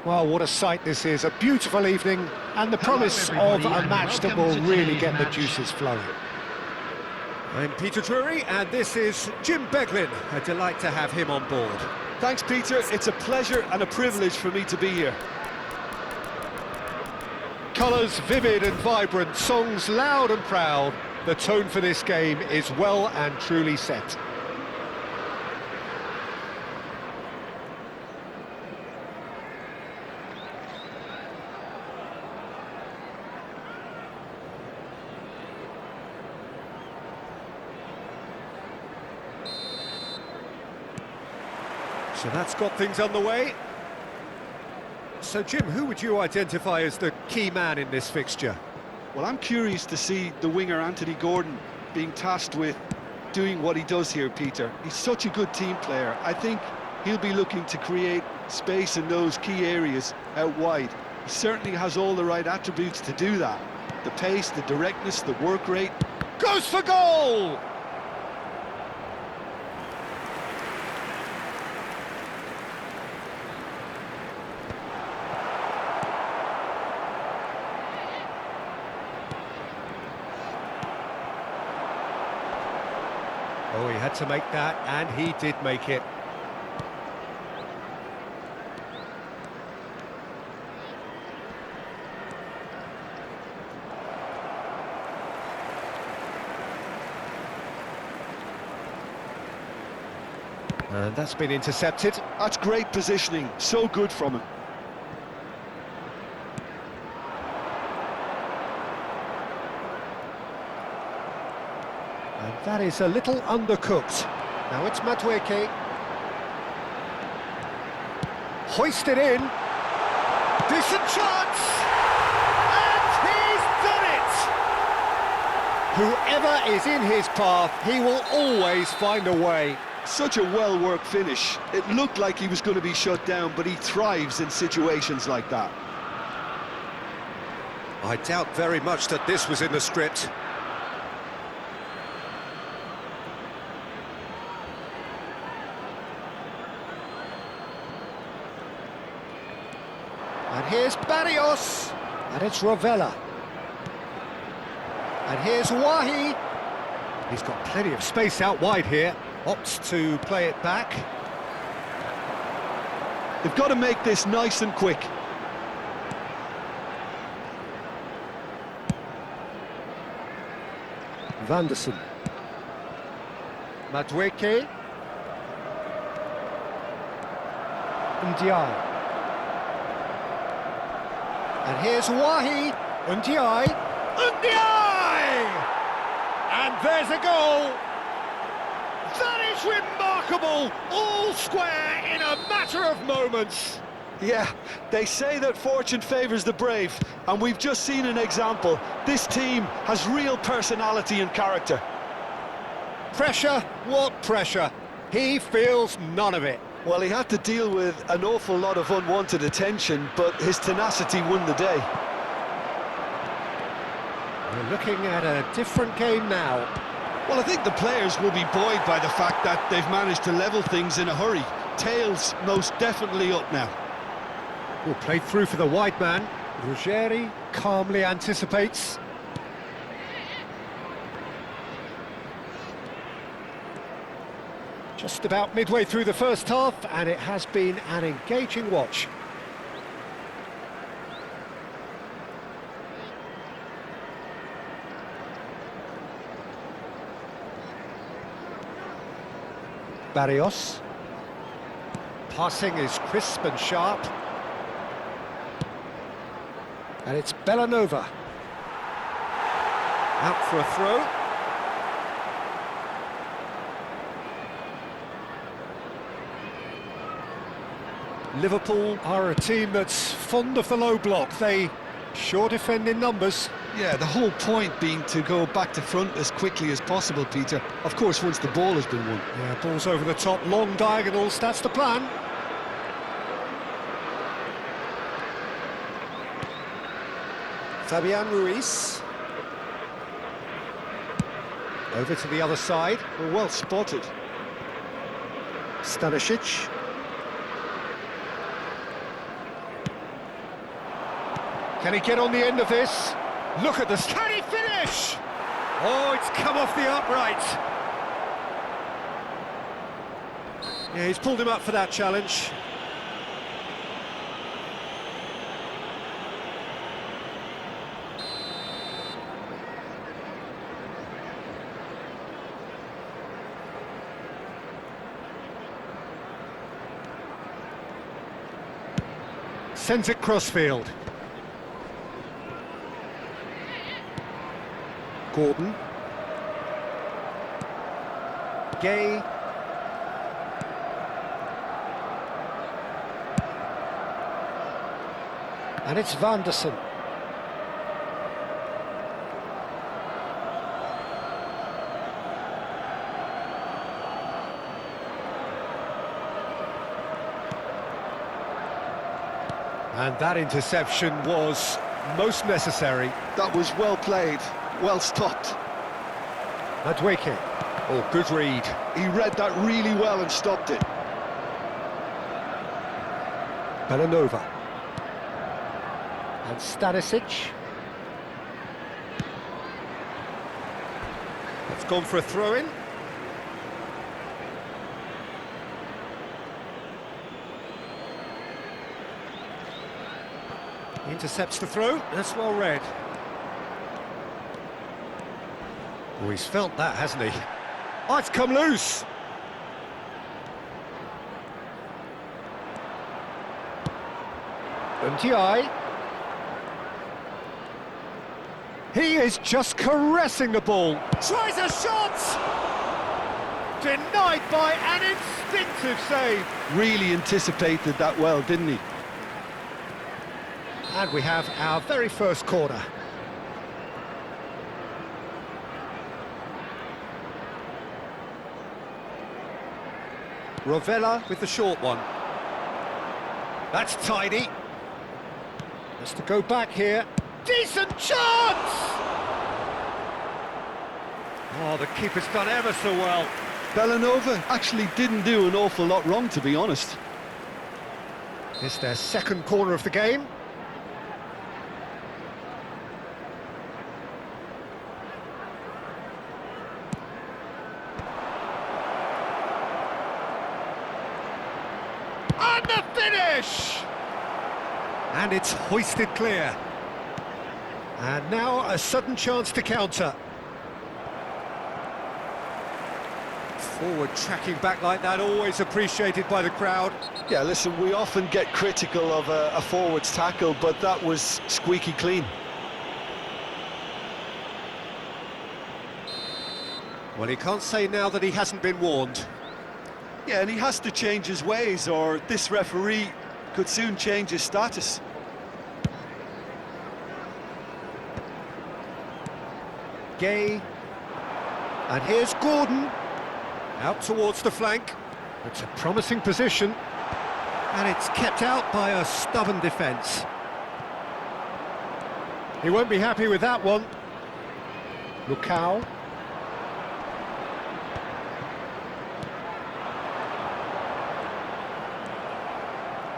Well, what a sight this is, a beautiful evening, and the promise of a match that will really get the juices flowing. I'm Peter Drury, and this is Jim Beglin. A delight to have him on board. Thanks, Peter. It's a pleasure and a privilege for me to be here. Colours vivid and vibrant, songs loud and proud. The tone for this game is well and truly set. So that's got things underway. So, Jim, who would you identify as the key man in this fixture? Well, I'm curious to see the winger Anthony Gordon being tasked with doing what he does here, Peter. He's such a good team player. I think he'll be looking to create space in those key areas out wide. He certainly has all the right attributes to do that. The pace, the directness, the work rate. Goes for goal! Oh, he had to make that, and he did make it. And that's been intercepted. That's great positioning, so good from him. And that is a little undercooked. Now it's Madueke. Hoisted in. Decent chance! And he's done it! Whoever is in his path, he will always find a way. Such a well-worked finish. It looked like he was going to be shut down, but he thrives in situations like that. I doubt very much that this was in the script. And here's Barrios. And it's Rovella. And here's Wahi. He's got plenty of space out wide here. Opts to play it back. They've got to make this nice and quick. Vanderson. Madueke. Ndiaye. And here's Wahi. Ndiaye. Ndiaye! And there's a goal! That is remarkable! All square in a matter of moments. Yeah, they say that fortune favours the brave, and we've just seen an example. This team has real personality and character. Pressure? What pressure? He feels none of it. Well, he had to deal with an awful lot of unwanted attention, but his tenacity won the day. We're looking at a different game now. Well, I think the players will be buoyed by the fact that they've managed to level things in a hurry. Tails most definitely up now. Well, played through for the wide man. Ruggeri calmly anticipates. Just about midway through the first half, and it has been an engaging watch. Barrios. Passing is crisp and sharp. And it's Bellanova. Out for a throw. Liverpool are a team that's fond of the low block. They sure defend in numbers. Yeah, the whole point being to go back to front as quickly as possible, Peter. Of course, once the ball has been won. Yeah, ball's over the top, long diagonals, that's the plan. Fabian Ruiz. Over to the other side. Well spotted. Stanisic. Can he get on the end of this? Look at this. Can he finish? Oh, it's come off the upright. Yeah, he's pulled him up for that challenge. Sends it crossfield. Gordon. Gay. And it's Vanderson. And that interception was most necessary. That was well played, well stopped. Madueke. Oh, good read. He read that really well and stopped it. Belanova. And Stanisic. It's gone for a throw-in. Intercepts the throw, that's well read. Oh, he's felt that, hasn't he? Oh, it's come loose! Ndiaye. He is just caressing the ball. Tries a shot! Denied by an instinctive save. Really anticipated that well, didn't he? And we have our very first corner. Rovella with the short one. That's tidy. Has to go back here. Decent chance! Oh, the keeper's done ever so well. Belanova actually didn't do an awful lot wrong, to be honest. It's their second corner of the game. And the finish! And it's hoisted clear. And now a sudden chance to counter. Forward tracking back like that, always appreciated by the crowd. Yeah, listen, we often get critical of a forward's tackle, but that was squeaky clean. Well, he can't say now that he hasn't been warned. Yeah, and he has to change his ways, or this referee could soon change his status. Gay. And here's Gordon. Out towards the flank. It's a promising position. And it's kept out by a stubborn defence. He won't be happy with that one. Lukau.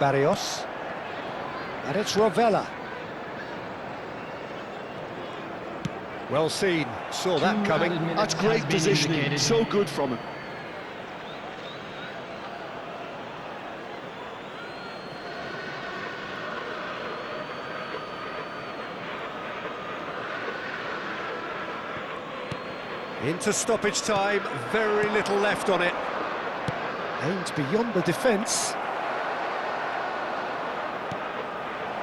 Barrios. And it's Rovella. Well seen, saw that coming. That's great positioning, so good from him. Into stoppage time, very little left on it. Aimed beyond the defence.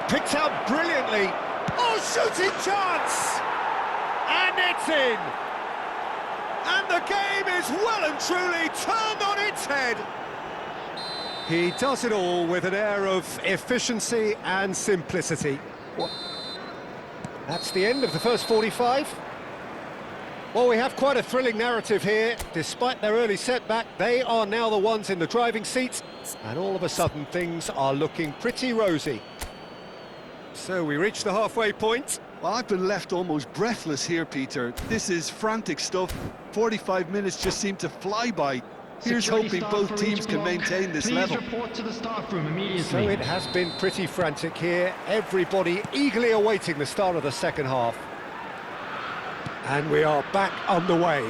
Picked out brilliantly. Oh, shooting chance! And it's in! And the game is well and truly turned on its head. He does it all with an air of efficiency and simplicity. That's the end of the first 45. Well, we have quite a thrilling narrative here. Despite their early setback, they are now the ones in the driving seat, and all of a sudden things are looking pretty rosy. So we reach the halfway point. Well, I've been left almost breathless here, Peter. This is frantic stuff. 45 minutes just seem to fly by. Here's hoping both teams can maintain this level. Please report to the staff room immediately. So it has been pretty frantic here. Everybody eagerly awaiting the start of the second half. And we are back underway.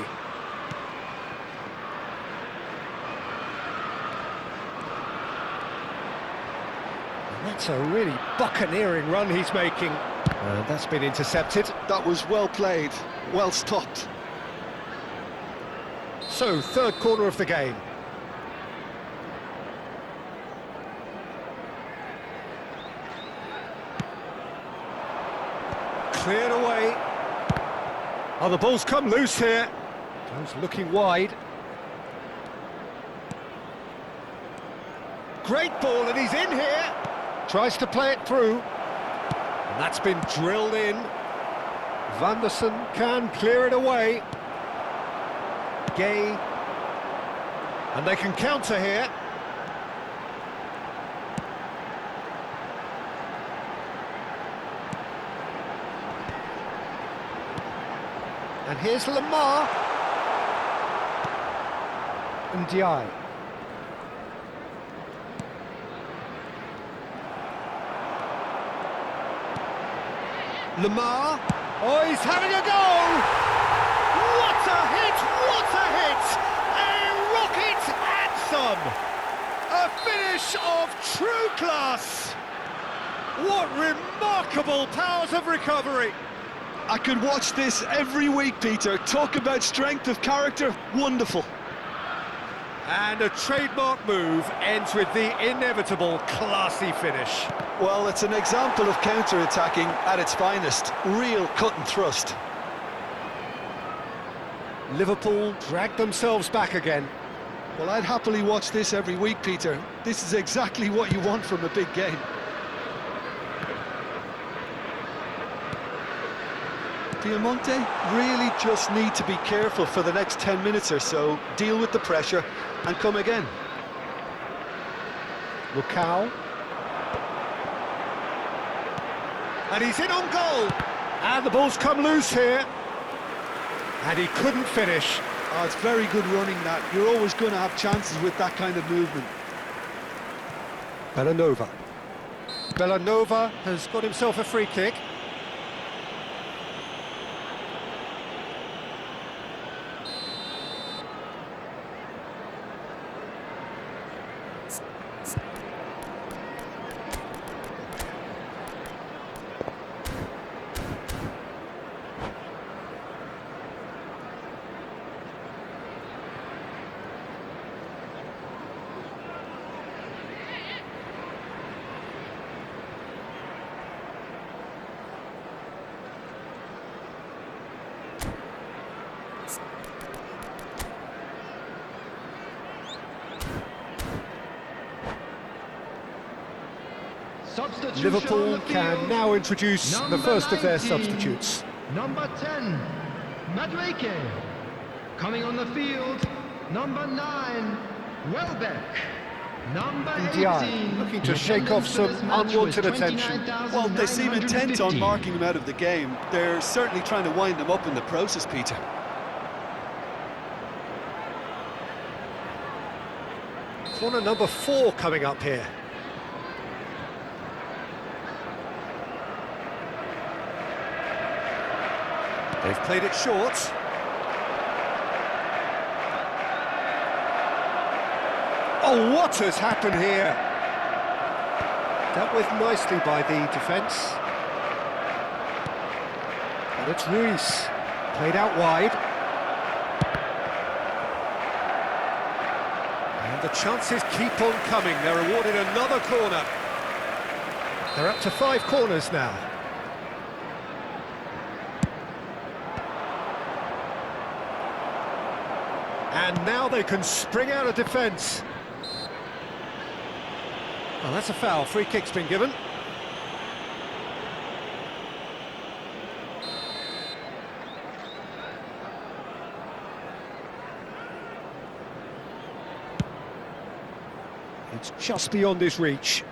That's a really buccaneering run he's making. That's been intercepted. That was well played, well stopped. So, third corner of the game. Cleared away. Oh, the ball's come loose here. Goes looking wide. Great ball, and he's in here. Tries to play it through. And that's been drilled in. Vanderson can clear it away. Gay. And they can counter here. And here's Lamar. And Diai. Lamar. Oh, he's having a go! What a hit! What a hit! A rocket anthem! A finish of true class! What remarkable powers of recovery! I could watch this every week, Peter. Talk about strength of character, wonderful. And a trademark move ends with the inevitable classy finish. Well, it's an example of counter-attacking at its finest. Real cut and thrust. Liverpool dragged themselves back again. Well, I'd happily watch this every week, Peter. This is exactly what you want from a big game. Piemonte really just need to be careful for the next 10 minutes or so, deal with the pressure and come again. Lukau. And he's in on goal. And the ball's come loose here. And he couldn't finish. Oh, it's very good running that. You're always going to have chances with that kind of movement. Bellanova. Bellanova has got himself a free kick. Liverpool can now introduce the first of their substitutes. Number 10, Madueke. Coming on the field, number 9, Welbeck. Number 18, looking to shake off some unwanted attention. Well, they seem intent on marking him out of the game. They're certainly trying to wind him up in the process, Peter. Corner number 4 coming up here. They've played it short. Oh, what has happened here? Dealt with nicely by the defence. And it's Ruiz. Played out wide. And the chances keep on coming. They're awarded another corner. They're up to 5 corners now. And now they can spring out of defence. Well, that's a foul. Free kick's been given. It's just beyond his reach.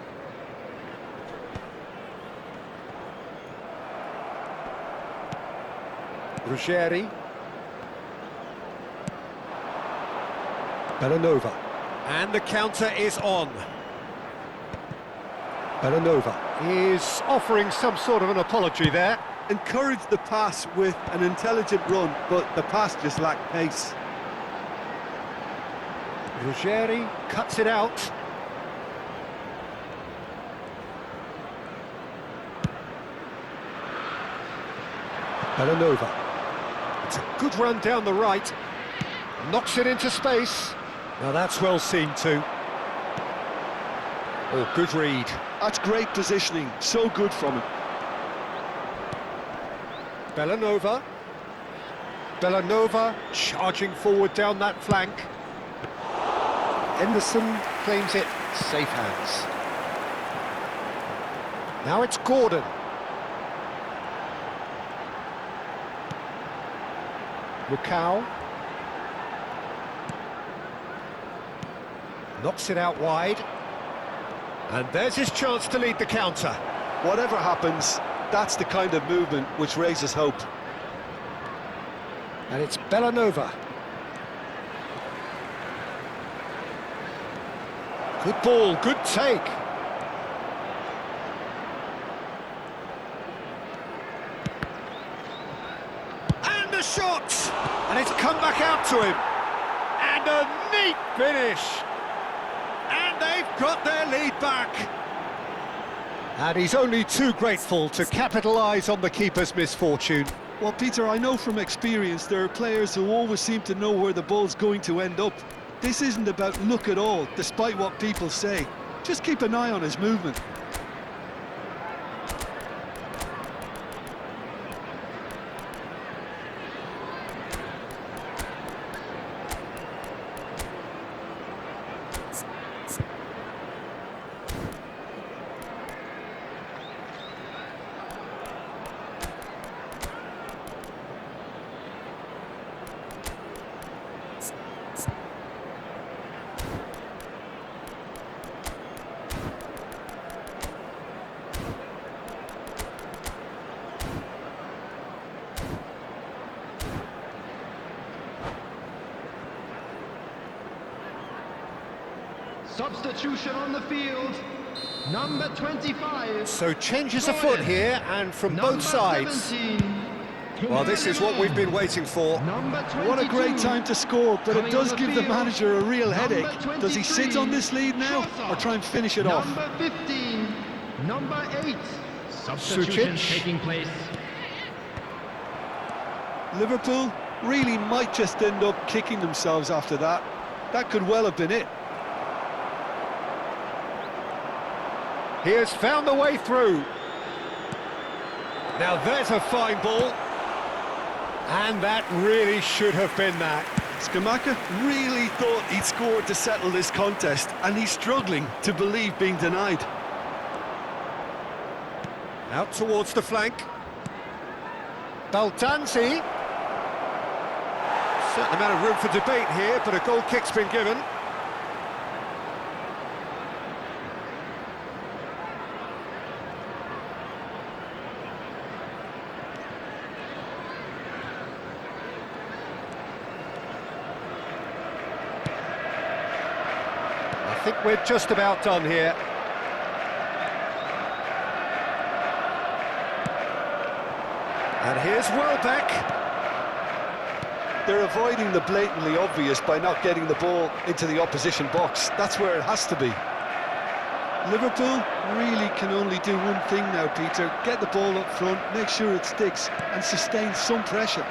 Ruggeri. Bellanova. And the counter is on. Bellanova is offering some sort of an apology there. Encouraged the pass with an intelligent run, but the pass just lacked pace. Ruggeri cuts it out. Bellanova. It's a good run down the right. Knocks it into space. Now that's well seen too. Oh, good read. That's great positioning, so good from him. Bellanova. Bellanova charging forward down that flank. Henderson claims it, safe hands. Now it's Gordon. Lukau. Knocks it out wide. And there's his chance to lead the counter. Whatever happens, that's the kind of movement which raises hope. And it's Bellanova. Good ball, good take. And the shot! And it's come back out to him. And a neat finish. And they've got their lead back. And he's only too grateful to capitalise on the keeper's misfortune. Well, Peter, I know from experience there are players who always seem to know where the ball's going to end up. This isn't about luck at all, despite what people say. Just keep an eye on his movement. Substitution on the field, number 25. So changes afoot here, and from Number both sides. 17. Well, this is what we've been waiting for. Number 22. What a great time to score, but it Coming does on the give the field, manager a real headache. number Does he sit on this lead now, or try and finish it off? Number 15, number 8. Substitution Sucic. taking place. Liverpool really might just end up kicking themselves after that. That could well have been it. He has found the way through. Now there's a fine ball. And that really should have been that. Scamacca really thought he'd scored to settle this contest, and he's struggling to believe being denied. Out towards the flank. Baldanzi. Certain amount of room for debate here, but a goal kick's been given. I think we're just about done here. And here's Welbeck. They're avoiding the blatantly obvious by not getting the ball into the opposition box. That's where it has to be. Liverpool really can only do one thing now, Peter. Get the ball up front, make sure it sticks, and sustain some pressure.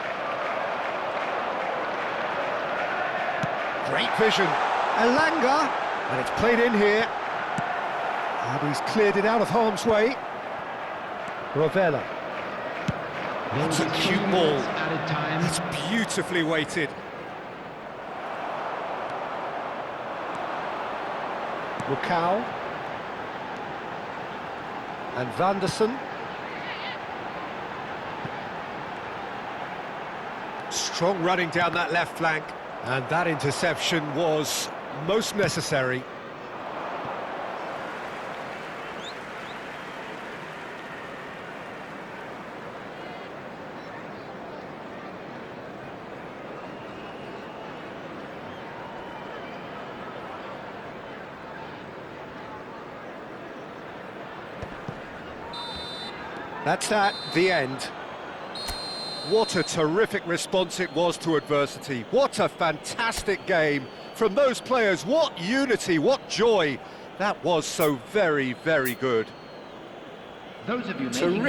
Great vision. Elanga. And it's played in here. And he's cleared it out of harm's way. Rovella. That's a cute ball. Added time. It's beautifully weighted. Lukau. And Vanderson. Strong running down that left flank. And that interception was most necessary. That's that, the end. What a terrific response it was to adversity. What a fantastic game from those players. What unity, what joy. That was so very, very good. Those of you making Terrific. their